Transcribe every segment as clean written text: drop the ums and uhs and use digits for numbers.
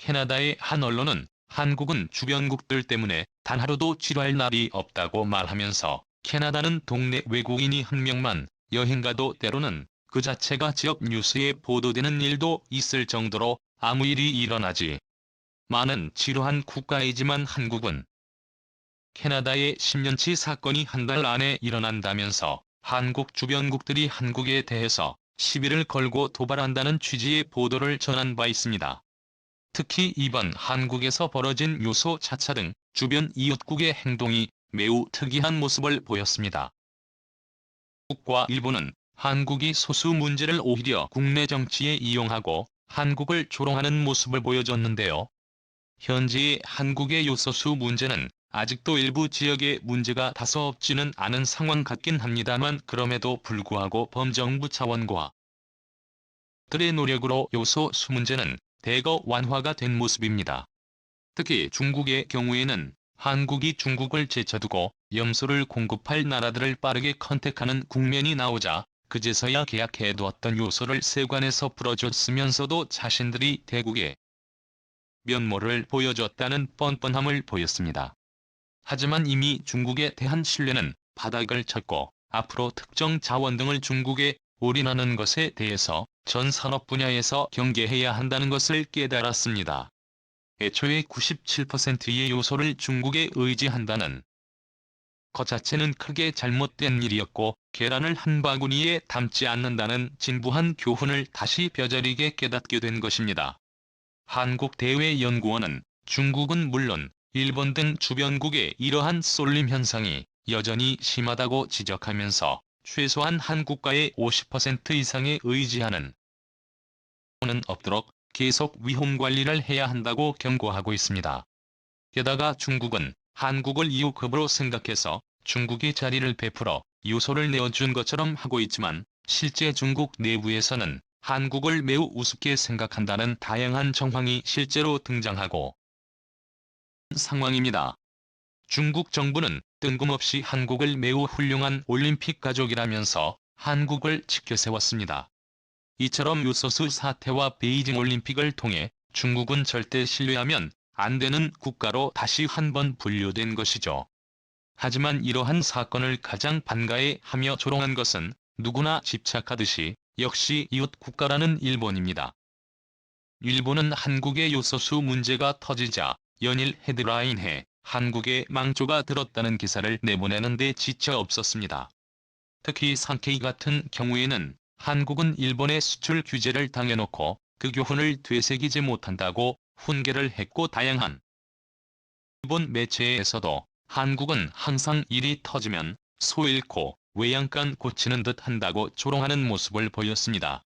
캐나다의 한 언론은 한국은 주변국들 때문에 단 하루도 취할 날이 없다고 말하면서 캐나다는 동네 외국인이 한 명만 여행 가도 때로는 그 자체가 지역 뉴스에 보도되는 일도 있을 정도로 아무 일이 일어나지 많은 지루한 국가이지만 한국은 캐나다의 10년치 사건이 한 달 안에 일어난다면서 한국 주변국들이 한국에 대해서 시비를 걸고 도발한다는 취지의 보도를 전한 바 있습니다. 특히 이번 한국에서 벌어진 요소 차차 등 주변 이웃국의 행동이 매우 특이한 모습을 보였습니다. 한국과 일본은 한국이 소수 문제를 오히려 국내 정치에 이용하고 한국을 조롱하는 모습을 보여줬는데요. 현재의 한국의 요소수 문제는 아직도 일부 지역에 문제가 다소 없지는 않은 상황 같긴 합니다만 그럼에도 불구하고 범정부 차원과 들의 노력으로 요소수 문제는 대거 완화가 된 모습입니다. 특히 중국의 경우에는 한국이 중국을 제쳐두고 염소를 공급할 나라들을 빠르게 컨택하는 국면이 나오자 그제서야 계약해두었던 요소를 세관에서 풀어줬으면서도 자신들이 대국에 면모를 보여줬다는 뻔뻔함을 보였습니다. 하지만 이미 중국에 대한 신뢰는 바닥을 쳤고 앞으로 특정 자원 등을 중국에 올인하는 것에 대해서 전 산업 분야에서 경계해야 한다는 것을 깨달았습니다. 애초에 97%의 요소를 중국에 의지한다는 것 자체는 크게 잘못된 일이었고 계란을 한 바구니에 담지 않는다는 진부한 교훈을 다시 뼈저리게 깨닫게 된 것입니다. 한국대외연구원은 중국은 물론 일본 등 주변국의 이러한 쏠림 현상이 여전히 심하다고 지적하면서 최소한 한국과의 50% 이상에 의지하는 는 없도록 계속 위험 관리를 해야 한다고 경고하고 있습니다. 게다가 중국은 한국을 이웃급으로 생각해서 중국이 자리를 베풀어 요소를 내어준 것처럼 하고 있지만 실제 중국 내부에서는 한국을 매우 우습게 생각한다는 다양한 정황이 실제로 등장하고 상황입니다. 중국 정부는 뜬금없이 한국을 매우 훌륭한 올림픽 가족이라면서 한국을 치켜세웠습니다. 이처럼 요소수 사태와 베이징 올림픽을 통해 중국은 절대 신뢰하면 안 되는 국가로 다시 한번 분류된 것이죠. 하지만 이러한 사건을 가장 반가해하며 조롱한 것은 누구나 집착하듯이 역시 이웃 국가라는 일본입니다. 일본은 한국의 요소수 문제가 터지자 연일 헤드라인에 한국에 망조가 들었다는 기사를 내보내는 데 지쳐 없었습니다. 특히 산케이 같은 경우에는 한국은 일본의 수출 규제를 당해놓고 그 교훈을 되새기지 못한다고 훈계를 했고 다양한 일본 매체에서도 한국은 항상 일이 터지면 소 잃고 외양간 고치는 듯 한다고 조롱하는 모습을 보였습니다.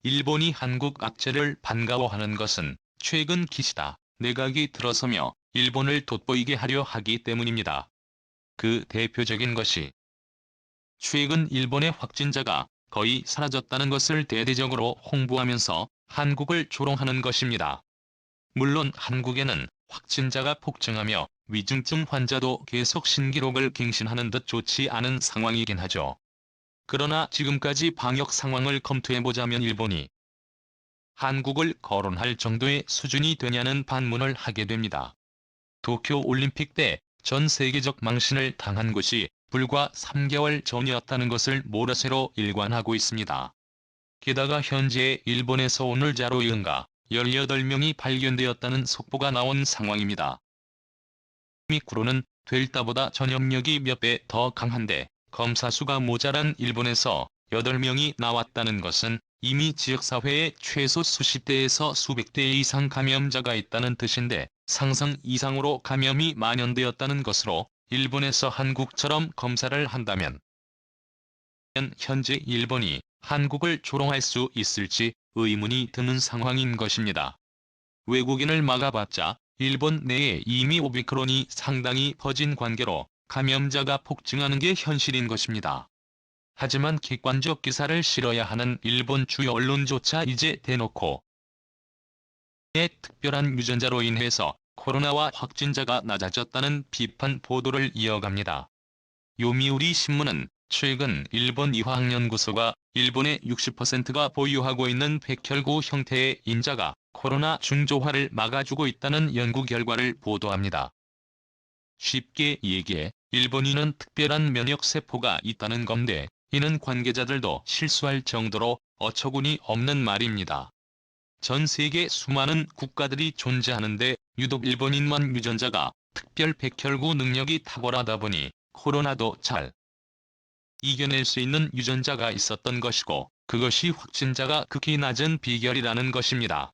일본이 한국 악재를 반가워하는 것은 최근 기시다 내각이 들어서며 일본을 돋보이게 하려 하기 때문입니다. 그 대표적인 것이 최근 일본의 확진자가 거의 사라졌다는 것을 대대적으로 홍보하면서 한국을 조롱하는 것입니다. 물론 한국에는 확진자가 폭증하며 위중증 환자도 계속 신기록을 갱신하는 듯 좋지 않은 상황이긴 하죠. 그러나 지금까지 방역 상황을 검토해보자면 일본이 한국을 거론할 정도의 수준이 되냐는 반문을 하게 됩니다. 도쿄올림픽 때 전 세계적 망신을 당한 것이 불과 3개월 전이었다는 것을 모라새로 일관하고 있습니다. 게다가 현재 일본에서 오늘자로 이른가 18명이 발견되었다는 속보가 나온 상황입니다. 오미크론은 델타보다 전염력이 몇 배 더 강한데 검사 수가 모자란 일본에서 8명이 나왔다는 것은 이미 지역사회에 최소 수십 대에서 수백 대 이상 감염자가 있다는 뜻인데 상상 이상으로 감염이 만연되었다는 것으로 일본에서 한국처럼 검사를 한다면 현재 일본이 한국을 조롱할 수 있을지 의문이 드는 상황인 것입니다. 외국인을 막아봤자 일본 내에 이미 오미크론이 상당히 퍼진 관계로 감염자가 폭증하는 게 현실인 것입니다. 하지만 객관적 기사를 실어야 하는 일본 주요 언론조차 이제 대놓고 특별한 유전자로 인해서 코로나와 확진자가 낮아졌다는 비판 보도를 이어갑니다. 요미우리 신문은 최근 일본 이화학연구소가 일본의 60%가 보유하고 있는 백혈구 형태의 인자가 코로나 중조화를 막아주고 있다는 연구 결과를 보도합니다. 쉽게 얘기해 일본인은 특별한 면역세포가 있다는 건데, 이는 관계자들도 실수할 정도로 어처구니 없는 말입니다. 전 세계 수많은 국가들이 존재하는데 유독 일본인만 유전자가 특별 백혈구 능력이 탁월하다 보니 코로나도 잘 이겨낼 수 있는 유전자가 있었던 것이고, 그것이 확진자가 극히 낮은 비결이라는 것입니다.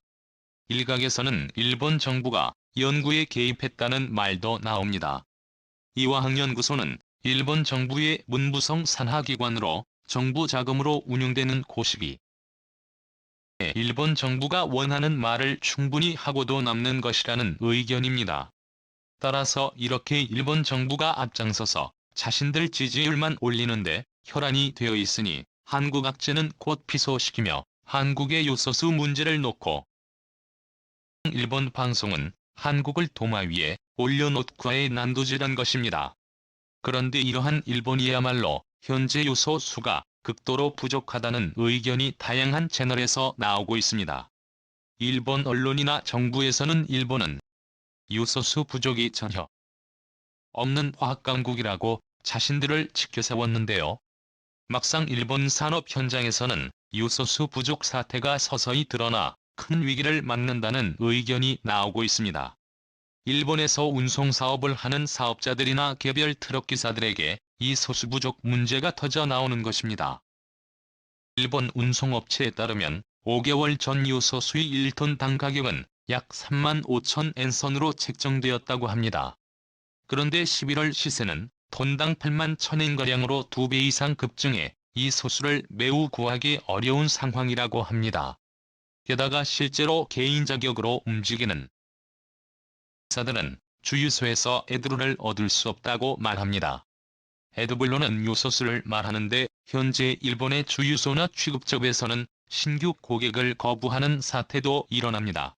일각에서는 일본 정부가 연구에 개입했다는 말도 나옵니다. 이화학연구소는 일본 정부의 문부성 산하기관으로 정부 자금으로 운영되는 곳이기 때문에 일본 정부가 원하는 말을 충분히 하고도 남는 것이라는 의견입니다. 따라서 이렇게 일본 정부가 앞장서서 자신들 지지율만 올리는데 혈안이 되어 있으니 한국 악재는 곧 피소시키며 한국의 요소수 문제를 놓고 일본 방송은 한국을 도마 위에 올려놓고의 난도질한 것입니다. 그런데 이러한 일본이야말로 현재 요소수가 극도로 부족하다는 의견이 다양한 채널에서 나오고 있습니다. 일본 언론이나 정부에서는 일본은 요소수 부족이 전혀 없는 화학강국이라고 자신들을 지켜세웠는데요. 막상 일본 산업 현장에서는 요소수 부족 사태가 서서히 드러나 큰 위기를 맞는다는 의견이 나오고 있습니다. 일본에서 운송사업을 하는 사업자들이나 개별 트럭기사들에게 이 소수 부족 문제가 터져 나오는 것입니다. 일본 운송업체에 따르면 5개월 전 요소수의 1톤당 가격은 약 35,000엔선으로 책정되었다고 합니다. 그런데 11월 시세는 톤당 81,000엔가량으로 2배 이상 급증해 이 소수를 매우 구하기 어려운 상황이라고 합니다. 게다가 실제로 개인 자격으로 움직이는 사들은 주유소에서 에드루를 얻을 수 없다고 말합니다. 에드블로는 요소수를 말하는데 현재 일본의 주유소나 취급점에서는 신규 고객을 거부하는 사태도 일어납니다.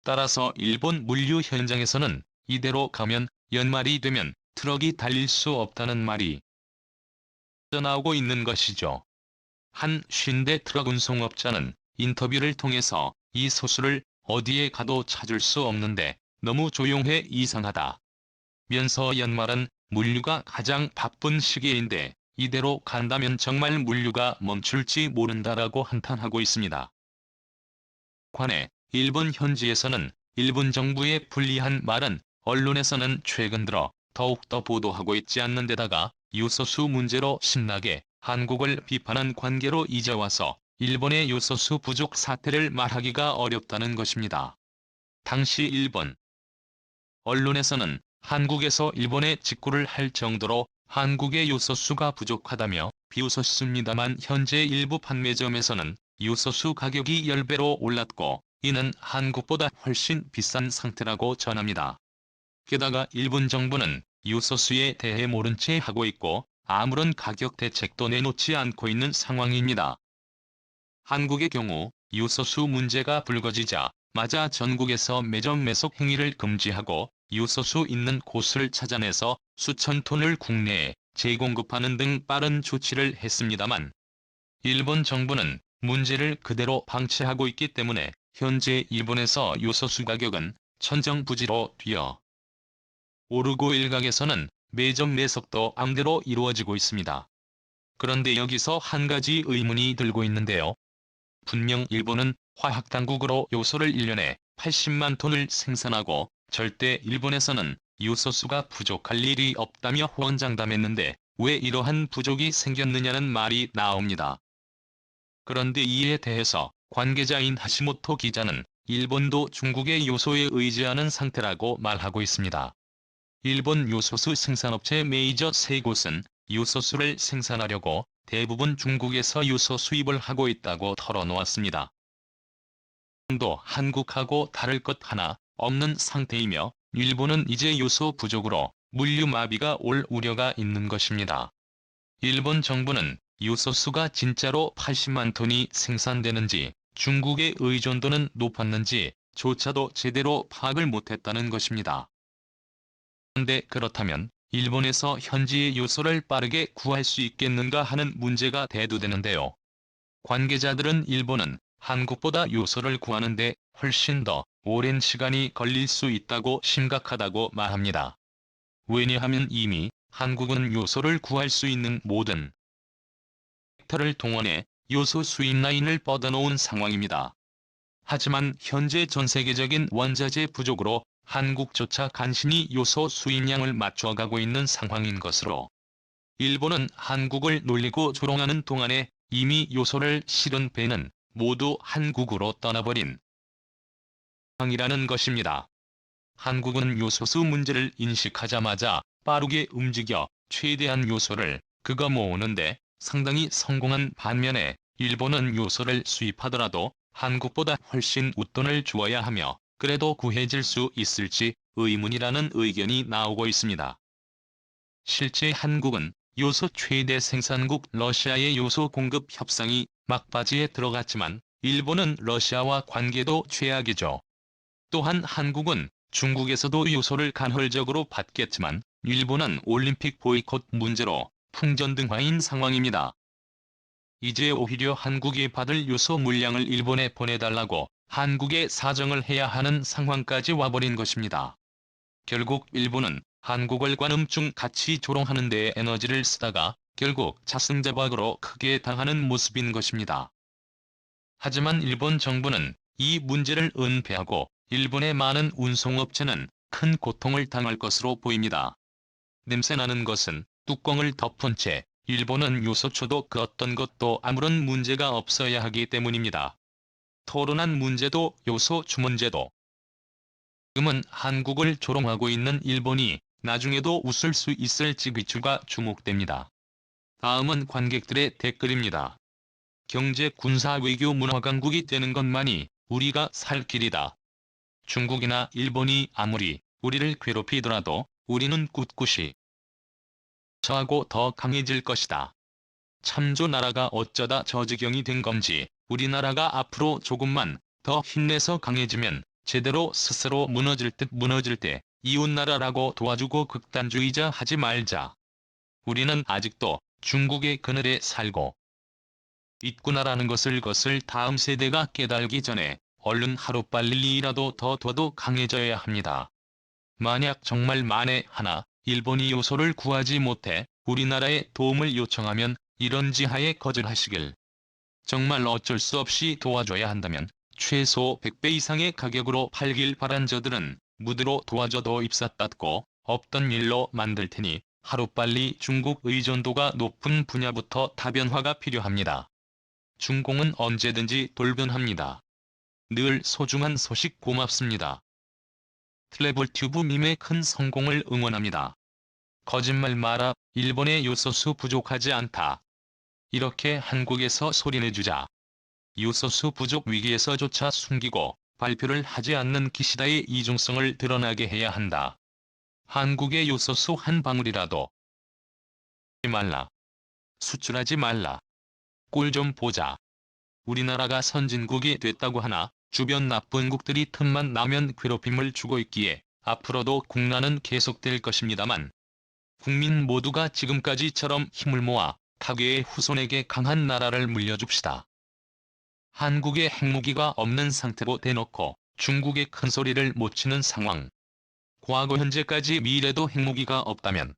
따라서 일본 물류 현장에서는 이대로 가면 연말이 되면 트럭이 달릴 수 없다는 말이 나오고 있는 것이죠. 한 50대 트럭 운송업자는 인터뷰를 통해서 이 소수를 어디에 가도 찾을 수 없는데 너무 조용해 이상하다 면서 연말은 물류가 가장 바쁜 시기인데 이대로 간다면 정말 물류가 멈출지 모른다라고 한탄하고 있습니다. 관해 일본 현지에서는 일본 정부의 불리한 말은 언론에서는 최근 들어 더욱더 보도하고 있지 않는 데다가 요소수 문제로 신나게 한국을 비판한 관계로 이제 와서 일본의 요소수 부족 사태를 말하기가 어렵다는 것입니다. 당시 일본 언론에서는 한국에서 일본에 직구를 할 정도로 한국의 요소수가 부족하다며 비웃었습니다만 현재 일부 판매점에서는 요소수 가격이 10배로 올랐고 이는 한국보다 훨씬 비싼 상태라고 전합니다. 게다가 일본 정부는 요소수에 대해 모른 채 하고 있고 아무런 가격 대책도 내놓지 않고 있는 상황입니다. 한국의 경우 요소수 문제가 불거지자마자 전국에서 매점 매속 행위를 금지하고 요소수 있는 곳을 찾아내서 수천 톤을 국내에 재공급하는 등 빠른 조치를 했습니다만 일본 정부는 문제를 그대로 방치하고 있기 때문에 현재 일본에서 요소수 가격은 천정부지로 뛰어 오르고 일각에서는 매점 매석도 앙대로 이루어지고 있습니다. 그런데 여기서 한 가지 의문이 들고 있는데요. 분명 일본은 화학당국으로 요소를 1년에 80만 톤을 생산하고 절대 일본에서는 요소수가 부족할 일이 없다며 호언장담했는데 왜 이러한 부족이 생겼느냐는 말이 나옵니다. 그런데 이에 대해서 관계자인 하시모토 기자는 일본도 중국의 요소에 의지하는 상태라고 말하고 있습니다. 일본 요소수 생산업체 메이저 3곳은 요소수를 생산하려고 대부분 중국에서 요소 수입을 하고 있다고 털어놓았습니다. 또 한국하고 다를 것 하나 없는 상태이며 일본은 이제 요소 부족으로 물류 마비가 올 우려가 있는 것입니다. 일본 정부는 요소수가 진짜로 80만 톤이 생산되는지 중국의 의존도는 높았는지 조차도 제대로 파악을 못했다는 것입니다. 그런데 그렇다면 일본에서 현지의 요소를 빠르게 구할 수 있겠는가 하는 문제가 대두되는데요. 관계자들은 일본은 한국보다 요소를 구하는데 훨씬 더 오랜 시간이 걸릴 수 있다고 심각하다고 말합니다. 왜냐하면 이미 한국은 요소를 구할 수 있는 모든 섹터를 동원해 요소 수입 라인을 뻗어놓은 상황입니다. 하지만 현재 전 세계적인 원자재 부족으로 한국조차 간신히 요소 수입량을 맞춰가고 있는 상황인 것으로, 일본은 한국을 놀리고 조롱하는 동안에 이미 요소를 실은 배는 모두 한국으로 떠나버린 상황이라는 것입니다. 한국은 요소수 문제를 인식하자마자 빠르게 움직여 최대한 요소를 긁어 모으는데 상당히 성공한 반면에, 일본은 요소를 수입하더라도 한국보다 훨씬 웃돈을 주어야 하며 그래도 구해질 수 있을지 의문이라는 의견이 나오고 있습니다. 실제 한국은 요소 최대 생산국 러시아의 요소 공급 협상이 막바지에 들어갔지만 일본은 러시아와 관계도 최악이죠. 또한 한국은 중국에서도 요소를 간헐적으로 받겠지만 일본은 올림픽 보이콧 문제로 풍전등화인 상황입니다. 이제 오히려 한국이 받을 요소 물량을 일본에 보내달라고 한국에 사정을 해야 하는 상황까지 와버린 것입니다. 결국 일본은 한국을 관음증 같이 조롱하는 데에 에너지를 쓰다가 결국 자승자박으로 크게 당하는 모습인 것입니다. 하지만 일본 정부는 이 문제를 은폐하고 일본의 많은 운송업체는 큰 고통을 당할 것으로 보입니다. 냄새나는 것은 뚜껑을 덮은 채 일본은 요소초도 그 어떤 것도 아무런 문제가 없어야 하기 때문입니다. 토론한 문제도 요소추 문제도. 지금은 한국을 조롱하고 있는 일본이 나중에도 웃을 수 있을지 귀추가 주목됩니다. 다음은 관객들의 댓글입니다. 경제, 군사, 외교, 문화 강국이 되는 것만이 우리가 살 길이다. 중국이나 일본이 아무리 우리를 괴롭히더라도 우리는 꿋꿋이 저하고 더 강해질 것이다. 참조 나라가 어쩌다 저 지경이 된 건지 우리나라가 앞으로 조금만 더 힘내서 강해지면 제대로 스스로 무너질 때 이웃나라라고 도와주고 극단주의자 하지 말자. 우리는 아직도 중국의 그늘에 살고 있구나라는 것을 다음 세대가 깨달기 전에 얼른 하루빨리라도 더 강해져야 합니다. 만약 정말 만에 하나 일본이 요소를 구하지 못해 우리나라에 도움을 요청하면 이런 지하에 거절하시길. 정말 어쩔 수 없이 도와줘야 한다면 최소 100배 이상의 가격으로 팔길 바란 저들은 무드로 도와줘도 입사 닫고 없던 일로 만들 테니 하루빨리 중국 의존도가 높은 분야부터 다변화가 필요합니다. 중공은 언제든지 돌변합니다. 늘 소중한 소식 고맙습니다. 트래블튜브 밈의 큰 성공을 응원합니다. 거짓말 마라. 일본의 요소수 부족하지 않다. 이렇게 한국에서 소리내주자. 요소수 부족 위기에서조차 숨기고 발표를 하지 않는 기시다의 이중성을 드러나게 해야 한다. 한국의 요소수 한 방울이라도 말라. 수출하지 말라. 꼴 좀 보자. 우리나라가 선진국이 됐다고 하나 주변 나쁜국들이 틈만 나면 괴롭힘을 주고 있기에 앞으로도 국난은 계속될 것입니다만, 국민 모두가 지금까지처럼 힘을 모아 타계의 후손에게 강한 나라를 물려줍시다. 한국에 핵무기가 없는 상태로 대놓고 중국에 큰소리를 못 치는 상황. 과거 현재까지 미래도 핵무기가 없다면